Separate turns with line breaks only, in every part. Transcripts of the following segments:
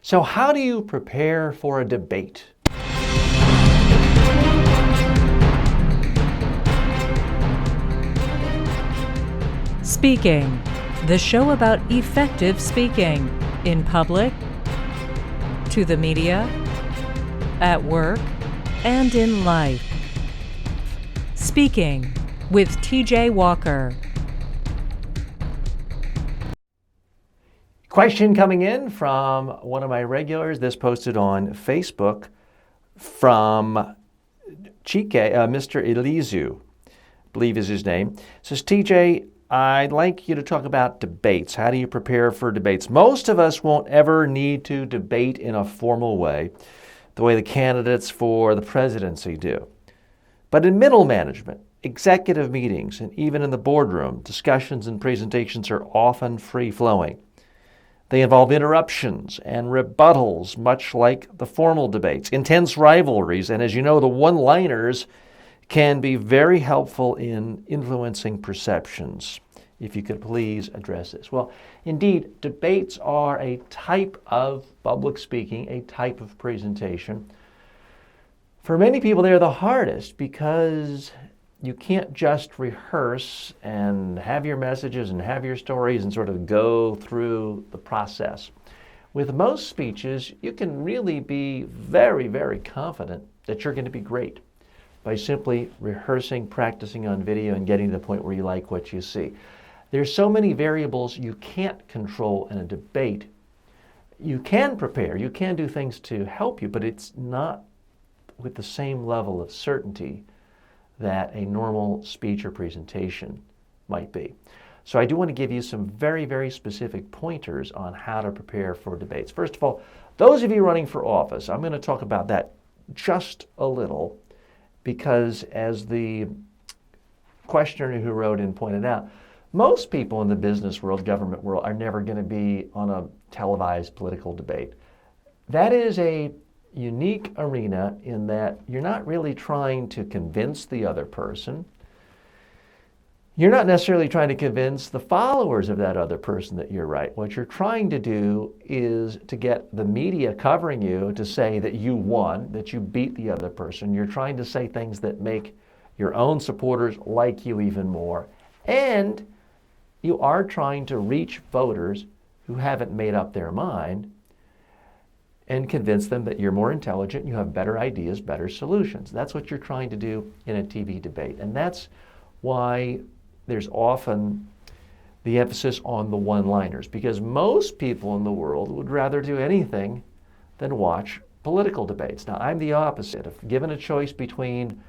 So how do you prepare for a debate?
Speaking, the show about effective speaking in public, to the media, at work, and in life. Speaking with TJ Walker.
Question coming in from one of my regulars. This posted on Facebook from Chike, Mr. Elizu, I believe is his name. Says, TJ, I'd like you to talk about debates. How do you prepare for debates? Most of us won't ever need to debate in a formal way, the way the candidates for the presidency do. But in middle management, executive meetings, and even in the boardroom, discussions and presentations are often free-flowing. They involve interruptions and rebuttals, much like the formal debates, intense rivalries, and as you know, the one-liners can be very helpful in influencing perceptions. If you could please address this. Well, indeed, debates are a type of public speaking, a type of presentation. For many people, they're the hardest because you can't just rehearse and have your messages and have your stories and sort of go through the process. With most speeches, you can really be very, very confident that you're going to be great by simply rehearsing, practicing on video, and getting to the point where you like what you see. There's so many variables you can't control in a debate. You can prepare, you can do things to help you, but it's not with the same level of certainty that a normal speech or presentation might be. So I do want to give you some very, very specific pointers on how to prepare for debates. First of all, those of you running for office, I'm going to talk about that just a little because as the questioner who wrote in pointed out, most people in the business world, government world, are never going to be on a televised political debate. That is a unique arena in that you're not really trying to convince the other person. You're not necessarily trying to convince the followers of that other person that you're right. What you're trying to do is to get the media covering you to say that you won, that you beat the other person. You're trying to say things that make your own supporters like you even more. And you are trying to reach voters who haven't made up their mind and convince them that you're more intelligent, you have better ideas, better solutions. That's what you're trying to do in a TV debate. And that's why there's often the emphasis on the one-liners, because most people in the world would rather do anything than watch political debates. Now, I'm the opposite. If given a choice between,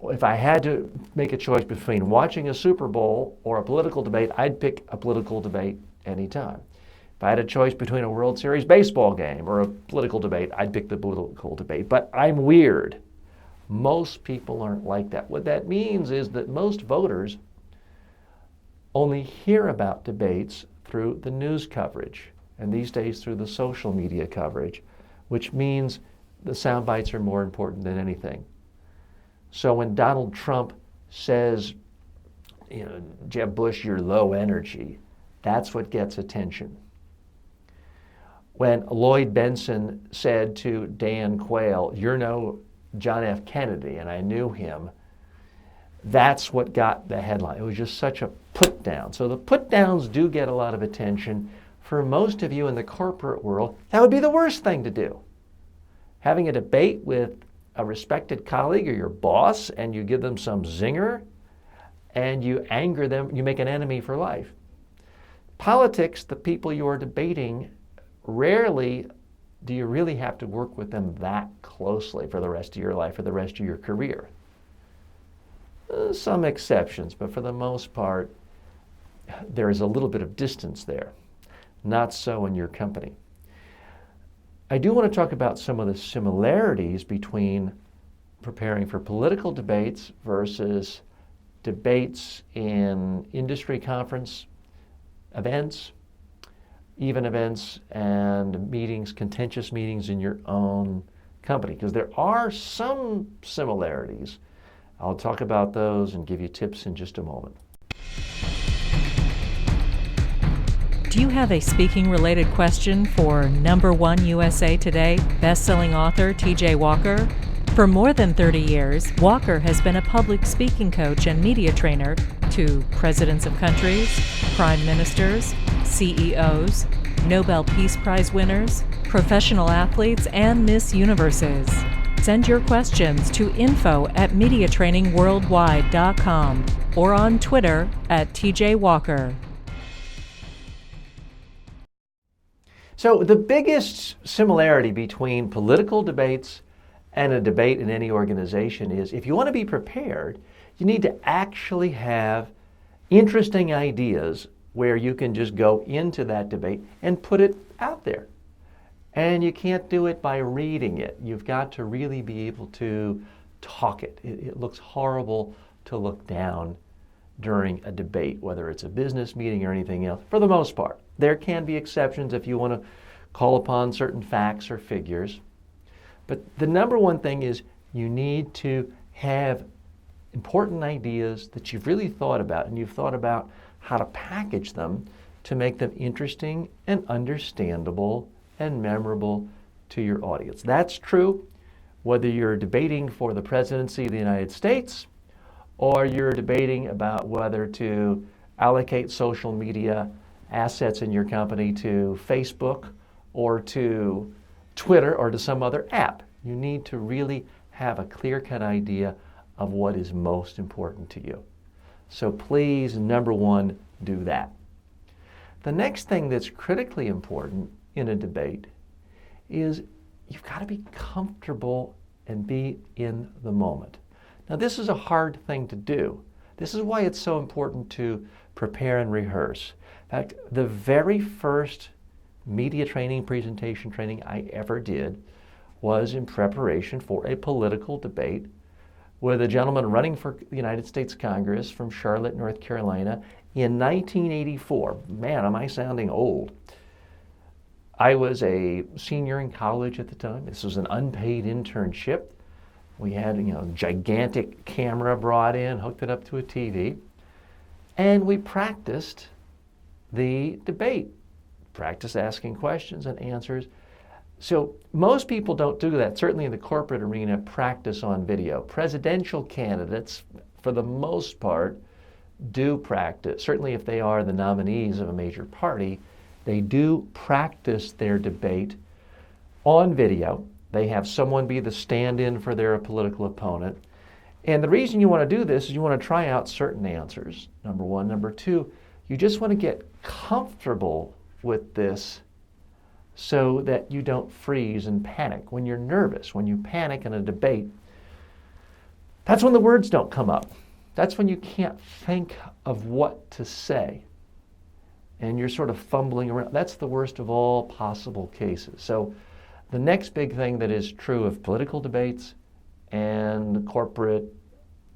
if I had to make a choice between watching a Super Bowl or a political debate, I'd pick a political debate anytime. If I had a choice between a World Series baseball game or a political debate, I'd pick the political debate. But I'm weird. Most people aren't like that. What that means is that most voters only hear about debates through the news coverage, and these days through the social media coverage, which means the sound bites are more important than anything. So when Donald Trump says, Jeb Bush, you're low energy, that's what gets attention. When Lloyd Bentsen said to Dan Quayle, you're no John F. Kennedy, and I knew him, that's what got the headline. It was just such a put down. So the put downs do get a lot of attention. For most of you in the corporate world, that would be the worst thing to do. Having a debate with a respected colleague or your boss and you give them some zinger and you anger them, you make an enemy for life. Politics, the people you are debating, rarely do you really have to work with them that closely for the rest of your life or the rest of your career. Some exceptions, but for the most part, there is a little bit of distance there. Not so in your company. I do want to talk about some of the similarities between preparing for political debates versus debates in industry conference events, even events and meetings, contentious meetings in your own company, because there are some similarities. I'll talk about those and give you tips in just a moment.
Do you have a speaking-related question for number one USA Today best-selling author T.J. Walker? For more than 30 years, Walker has been a public speaking coach and media trainer to presidents of countries, prime ministers, CEOs, Nobel Peace Prize winners, professional athletes, and Miss Universes. Send your questions to info@mediatrainingworldwide.com or on Twitter @TJ Walker.
So the biggest similarity between political debates and a debate in any organization is if you want to be prepared, you need to actually have interesting ideas where you can just go into that debate and put it out there. And you can't do it by reading it. You've got to really be able to talk it. It looks horrible to look down during a debate, whether it's a business meeting or anything else, for the most part. There can be exceptions if you want to call upon certain facts or figures. But the number one thing is you need to have important ideas that you've really thought about, and you've thought about how to package them to make them interesting and understandable and memorable to your audience. That's true whether you're debating for the presidency of the United States or you're debating about whether to allocate social media assets in your company to Facebook or to Twitter or to some other app. You need to really have a clear-cut idea of what is most important to you. So please, number one, do that. The next thing that's critically important in a debate is you've got to be comfortable and be in the moment. Now, this is a hard thing to do. This is why it's so important to prepare and rehearse. In fact, the very first media training, presentation training I ever did was in preparation for a political debate with a gentleman running for the United States Congress from Charlotte, North Carolina in 1984. Man, am I sounding old. I was a senior in college at the time. This was an unpaid internship. We had, a gigantic camera brought in, hooked it up to a TV, and we practiced the debate, practiced asking questions and answers. So most people don't do that, certainly in the corporate arena, practice on video. Presidential candidates, for the most part, do practice. Certainly if they are the nominees of a major party, they do practice their debate on video. They have someone be the stand-in for their political opponent. And the reason you want to do this is you want to try out certain answers, number one. Number two, you just want to get comfortable with this so that you don't freeze and panic. When you're nervous, when you panic in a debate, that's when the words don't come up. That's when you can't think of what to say. And you're sort of fumbling around. That's the worst of all possible cases. So the next big thing that is true of political debates and corporate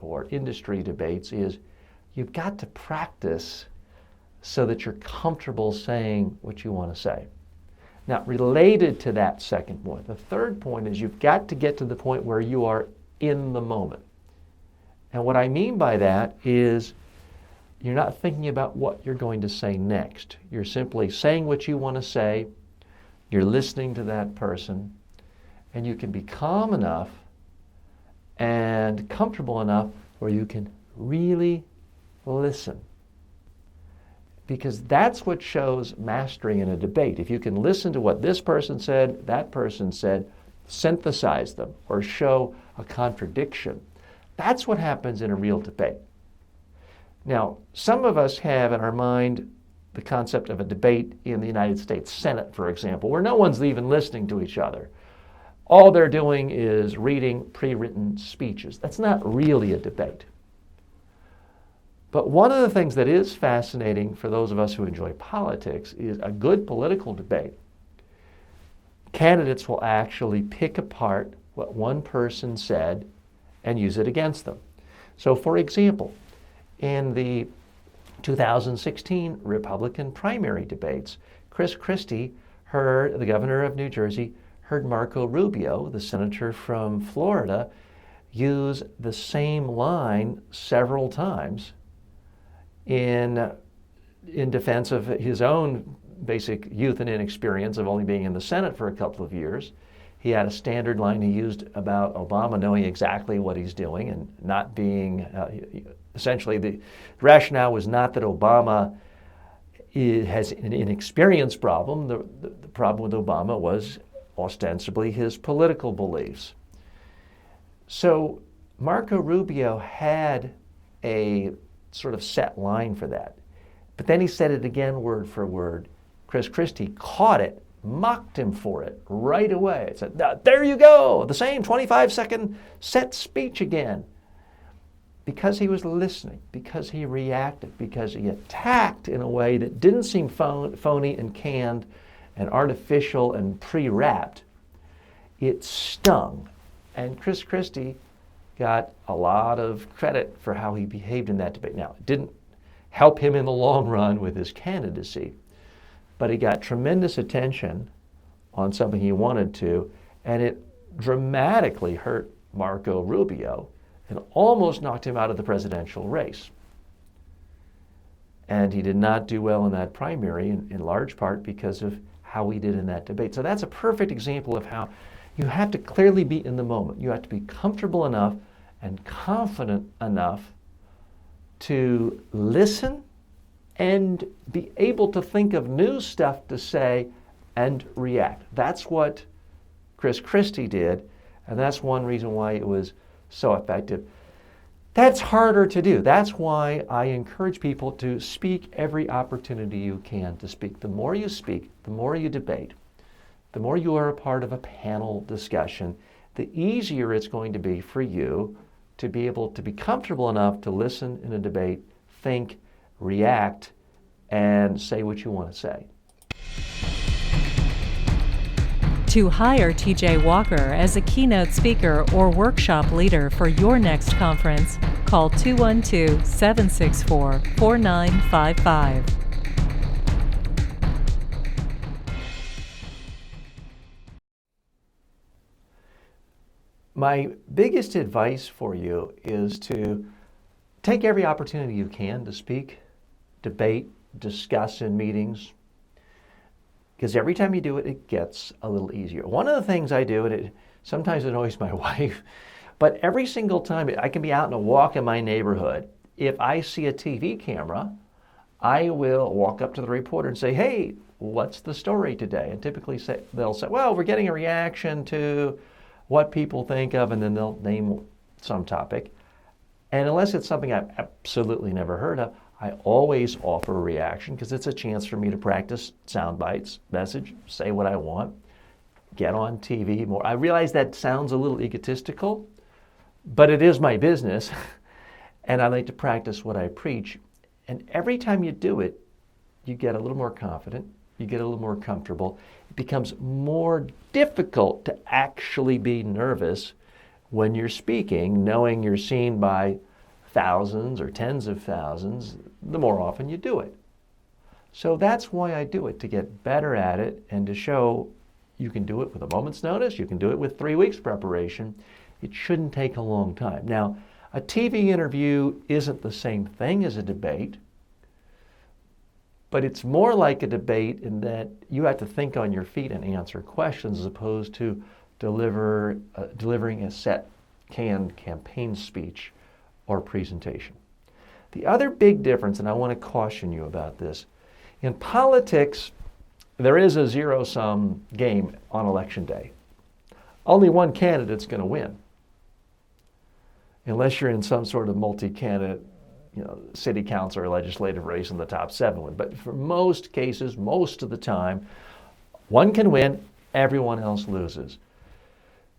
or industry debates is you've got to practice so that you're comfortable saying what you want to say. Now, related to that second point, the third point is you've got to get to the point where you are in the moment. And what I mean by that is you're not thinking about what you're going to say next. You're simply saying what you want to say, you're listening to that person, and you can be calm enough and comfortable enough where you can really listen. Because that's what shows mastery in a debate. If you can listen to what this person said, that person said, synthesize them, or show a contradiction, that's what happens in a real debate. Now, some of us have in our mind the concept of a debate in the United States Senate, for example, where no one's even listening to each other. All they're doing is reading pre-written speeches. That's not really a debate. But one of the things that is fascinating for those of us who enjoy politics is a good political debate. Candidates will actually pick apart what one person said and use it against them. So, for example, in the 2016 Republican primary debates, Chris Christie the governor of New Jersey, heard Marco Rubio, the senator from Florida, use the same line several times in in defense of his own basic youth and inexperience of only being in the Senate for a couple of years. He had a standard line he used about Obama knowing exactly what he's doing and not being, essentially the rationale was not that Obama has an inexperience problem. The problem with Obama was ostensibly his political beliefs. So Marco Rubio had a sort of set line for that. But then he said it again word for word. Chris Christie caught it, mocked him for it right away. Said, there you go, the same 25-second set speech again. Because he was listening, because he reacted, because he attacked in a way that didn't seem phony and canned and artificial and pre-wrapped, it stung. And Chris Christie got a lot of credit for how he behaved in that debate. Now, it didn't help him in the long run with his candidacy, but he got tremendous attention on something he wanted to, and it dramatically hurt Marco Rubio and almost knocked him out of the presidential race. And he did not do well in that primary, in large part because of how he did in that debate. So that's a perfect example of how you have to clearly be in the moment. You have to be comfortable enough and confident enough to listen and be able to think of new stuff to say and react. That's what Chris Christie did, and that's one reason why it was so effective. That's harder to do. That's why I encourage people to speak every opportunity you can to speak. The more you speak, the more you debate, the more you are a part of a panel discussion, the easier it's going to be for you to be able to be comfortable enough to listen in a debate, think, react, and say what you want to say.
To hire TJ Walker as a keynote speaker or workshop leader for your next conference, call 212-764-4955.
My biggest advice for you is to take every opportunity you can to speak, debate, discuss in meetings, because every time you do it, it gets a little easier. One of the things I do, and it sometimes annoys my wife, but every single time I can be out on a walk in my neighborhood, if I see a TV camera, I will walk up to the reporter and say, hey, what's the story today? And typically they'll say, well, we're getting a reaction to what people think of, and then they'll name some topic. And unless it's something I've absolutely never heard of, I always offer a reaction because it's a chance for me to practice sound bites, message, say what I want, get on TV more. I realize that sounds a little egotistical, but it is my business, and I like to practice what I preach. And every time you do it, you get a little more confident, you get a little more comfortable. It becomes more difficult to actually be nervous when you're speaking, knowing you're seen by thousands or tens of thousands, the more often you do it. So that's why I do it, to get better at it and to show you can do it with a moment's notice, you can do it with 3 weeks preparation. It shouldn't take a long time. Now, a TV interview isn't the same thing as a debate, but it's more like a debate in that you have to think on your feet and answer questions as opposed to delivering a set canned campaign speech or presentation. The other big difference, and I want to caution you about this, in politics, there is a zero-sum game on election day. Only one candidate's going to win, unless you're in some sort of multi-candidate, city council or legislative race and the top 7 win. But for most cases, most of the time, one can win, everyone else loses.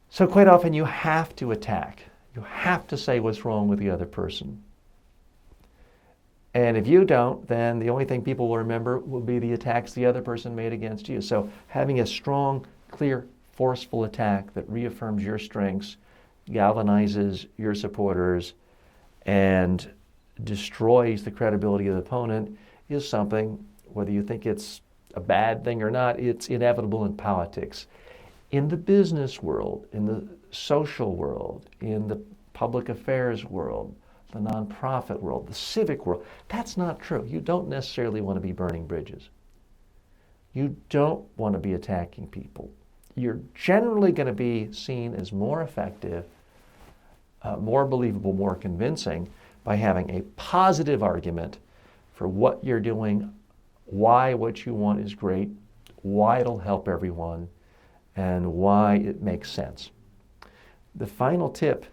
So quite often you have to attack. You have to say what's wrong with the other person. And if you don't, then the only thing people will remember will be the attacks the other person made against you. So having a strong, clear, forceful attack that reaffirms your strengths, galvanizes your supporters, and destroys the credibility of the opponent is something, whether you think it's a bad thing or not, it's inevitable in politics. In the business world, in the social world, in the public affairs world, the nonprofit world, the civic world. That's not true. You don't necessarily want to be burning bridges. You don't want to be attacking people. You're generally going to be seen as more effective, more believable, more convincing by having a positive argument for what you're doing, why what you want is great, why it'll help everyone, and why it makes sense. The final tip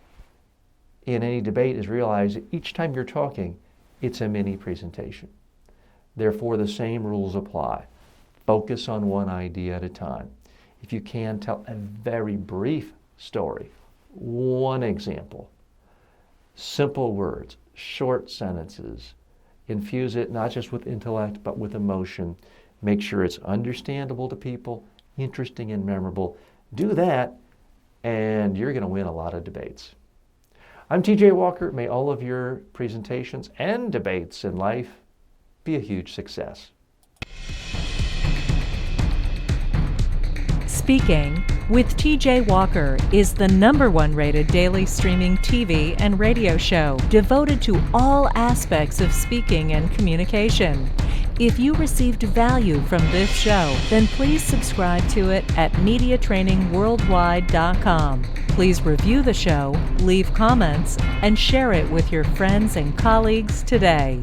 in any debate is realize that each time you're talking, it's a mini presentation. Therefore, the same rules apply. Focus on one idea at a time. If you can, tell a very brief story, one example, simple words, short sentences. Infuse it not just with intellect, but with emotion. Make sure it's understandable to people, interesting and memorable. Do that, and you're going to win a lot of debates. I'm TJ Walker. May all of your presentations and debates in life be a huge success.
Speaking with TJ Walker is the #1 rated daily streaming TV and radio show devoted to all aspects of speaking and communication. If you received value from this show, then please subscribe to it at MediaTrainingWorldwide.com. Please review the show, leave comments, and share it with your friends and colleagues today.